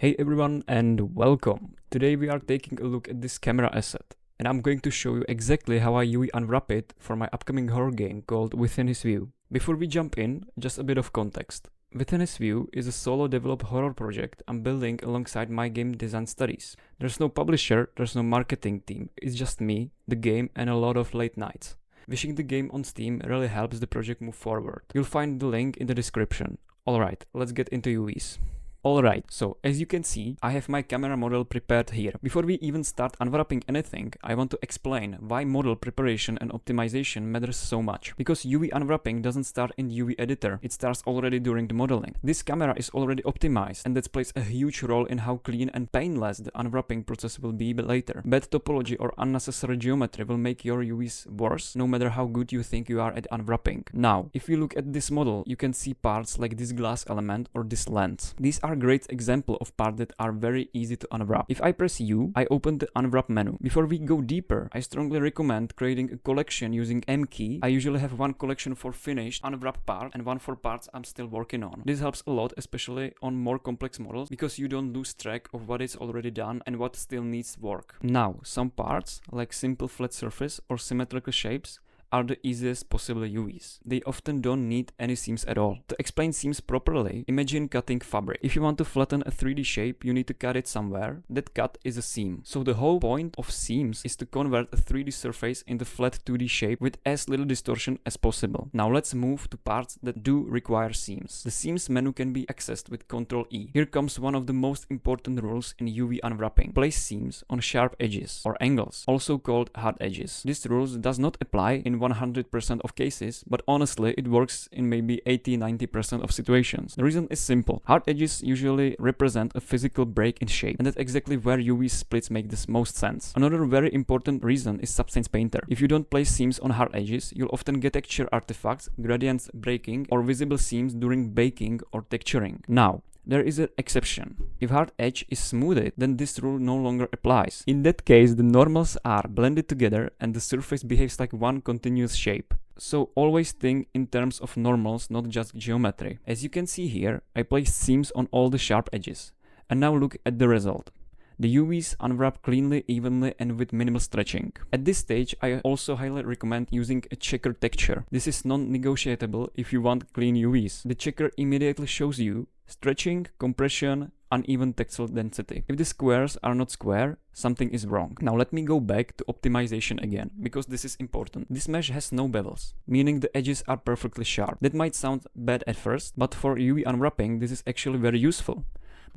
Hey everyone and welcome! Today we are taking a look at this camera asset and I'm going to show you exactly how I UV unwrap it for my upcoming horror game called WithinHisView. Before we jump in, just a bit of context. WithinHisView is a solo developed horror project I'm building alongside my game design studies. There's no publisher, there's no marketing team, it's just me, the game and a lot of late nights. Wishing the game on Steam really helps the project move forward. You'll find the link in the description. Alright, let's get into UVs. Alright, so as you can see, I have my camera model prepared here. Before we even start unwrapping anything, I want to explain why model preparation and optimization matters so much. Because UV unwrapping doesn't start in UV editor, it starts already during the modeling. This camera is already optimized and that plays a huge role in how clean and painless the unwrapping process will be later. Bad topology or unnecessary geometry will make your UVs worse, no matter how good you think you are at unwrapping. Now, if you look at this model, you can see parts like this glass element or this lens. These are a great example of parts that are very easy to unwrap. If I press U, I open the unwrap menu. Before we go deeper, I strongly recommend creating a collection using M key. I usually have one collection for finished unwrapped part and one for parts I'm still working on. This helps a lot, especially on more complex models, because you don't lose track of what is already done and what still needs work. Now, some parts, like simple flat surface or symmetrical shapes, are the easiest possible UVs. They often don't need any seams at all. To explain seams properly, imagine cutting fabric. If you want to flatten a 3D shape, you need to cut it somewhere. That cut is a seam. So the whole point of seams is to convert a 3D surface into flat 2D shape with as little distortion as possible. Now let's move to parts that do require seams. The seams menu can be accessed with Ctrl E. Here comes one of the most important rules in UV unwrapping. Place seams on sharp edges or angles, also called hard edges. This rule does not apply in 100% of cases, but honestly it works in maybe 80-90% of situations. The reason is simple. Hard edges usually represent a physical break in shape, and that's exactly where UV splits make the most sense. Another very important reason is Substance Painter. If you don't place seams on hard edges, you'll often get texture artifacts, gradients breaking, or visible seams during baking or texturing. Now, there is an exception. If hard edge is smoothed, then this rule no longer applies. In that case, the normals are blended together and the surface behaves like one continuous shape. So always think in terms of normals, not just geometry. As you can see here, I placed seams on all the sharp edges. And now look at the result. The UVs unwrap cleanly, evenly and with minimal stretching. At this stage, I also highly recommend using a checker texture. This is non-negotiable if you want clean UVs. The checker immediately shows you stretching, compression, uneven texel density. If the squares are not square, something is wrong. Now let me go back to optimization again, because this is important. This mesh has no bevels, meaning the edges are perfectly sharp. That might sound bad at first, but for UV unwrapping, this is actually very useful.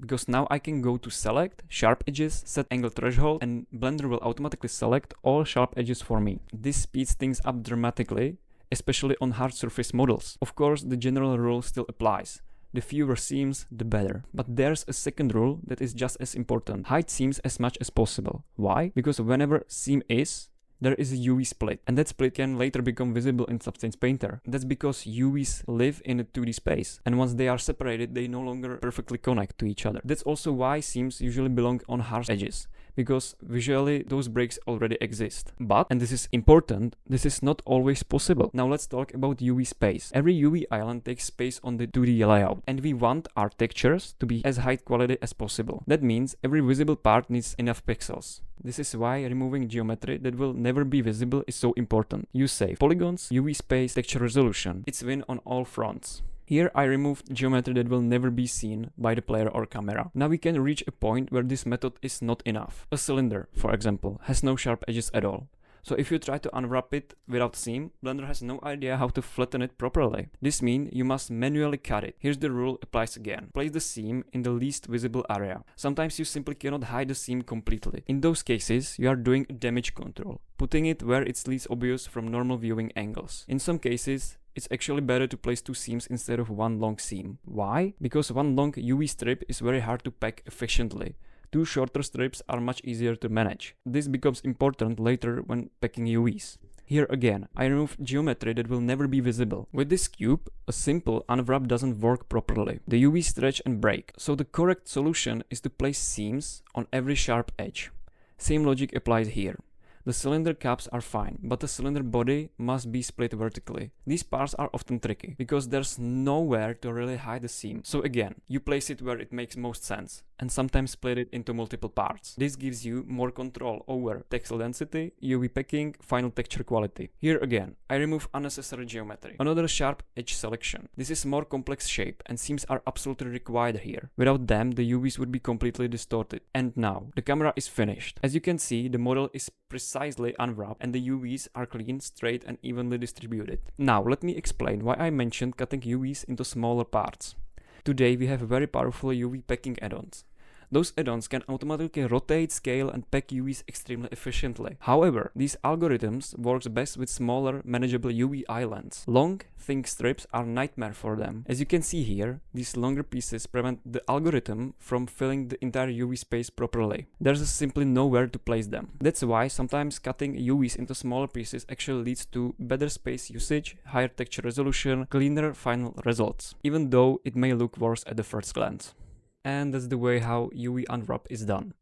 Because now I can go to select, sharp edges, set angle threshold, and Blender will automatically select all sharp edges for me. This speeds things up dramatically, especially on hard surface models. Of course, the general rule still applies. The fewer seams, the better. But there's a second rule that is just as important. Hide seams as much as possible. Why? Because whenever seam is, there is a UV split, and that split can later become visible in Substance Painter. That's because UVs live in a 2D space, and once they are separated, they no longer perfectly connect to each other. That's also why seams usually belong on harsh edges, because visually those breaks already exist. But, and this is important, this is not always possible. Now let's talk about UV space. Every UV island takes space on the 2D layout, and we want our textures to be as high quality as possible. That means every visible part needs enough pixels. This is why removing geometry that will never be visible is so important. You save polygons, UV space, texture resolution. It's win on all fronts. Here I removed geometry that will never be seen by the player or camera. Now we can reach a point where this method is not enough. A cylinder, for example, has no sharp edges at all. So if you try to unwrap it without seam, Blender has no idea how to flatten it properly. This means you must manually cut it. Here's the rule applies again. Place the seam in the least visible area. Sometimes you simply cannot hide the seam completely. In those cases, you are doing damage control, putting it where it's least obvious from normal viewing angles. In some cases, it's actually better to place two seams instead of one long seam. Why? Because one long UV strip is very hard to pack efficiently. Two shorter strips are much easier to manage. This becomes important later when packing UVs. Here again, I removed geometry that will never be visible. With this cube, a simple unwrap doesn't work properly. The UV stretch and break. So the correct solution is to place seams on every sharp edge. Same logic applies here. The cylinder caps are fine, but the cylinder body must be split vertically. These parts are often tricky, because there's nowhere to really hide the seam. So again, you place it where it makes most sense. and sometimes split it into multiple parts. This gives you more control over texel density, UV packing, final texture quality. Here again, I remove unnecessary geometry. Another sharp edge selection. This is more complex shape and seams are absolutely required here. Without them, the UVs would be completely distorted. And now, the camera is finished. As you can see, the model is precisely unwrapped and the UVs are clean, straight and evenly distributed. Now, let me explain why I mentioned cutting UVs into smaller parts. Today we have very powerful UV packing add-ons. Those add-ons can automatically rotate, scale and pack UVs extremely efficiently. However, these algorithms work best with smaller, manageable UV islands. Long, thin strips are a nightmare for them. As you can see here, these longer pieces prevent the algorithm from filling the entire UV space properly. There's simply nowhere to place them. That's why sometimes cutting UVs into smaller pieces actually leads to better space usage, higher texture resolution, cleaner final results, even though it may look worse at the first glance. And that's the way how UV Unwrap is done.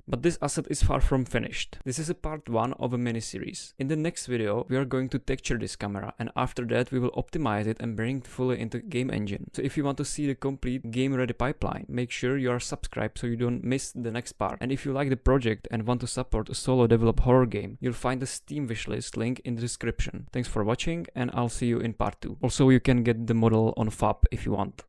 But this asset is far from finished. This is a part 1 of a mini-series. In the next video, we are going to texture this camera, and after that we will optimize it and bring it fully into game engine. So if you want to see the complete game-ready pipeline, make sure you are subscribed so you don't miss the next part. And if you like the project and want to support a solo developed horror game, you'll find the Steam wishlist link in the description. Thanks for watching, and I'll see you in part 2. Also, you can get the model on FAB if you want.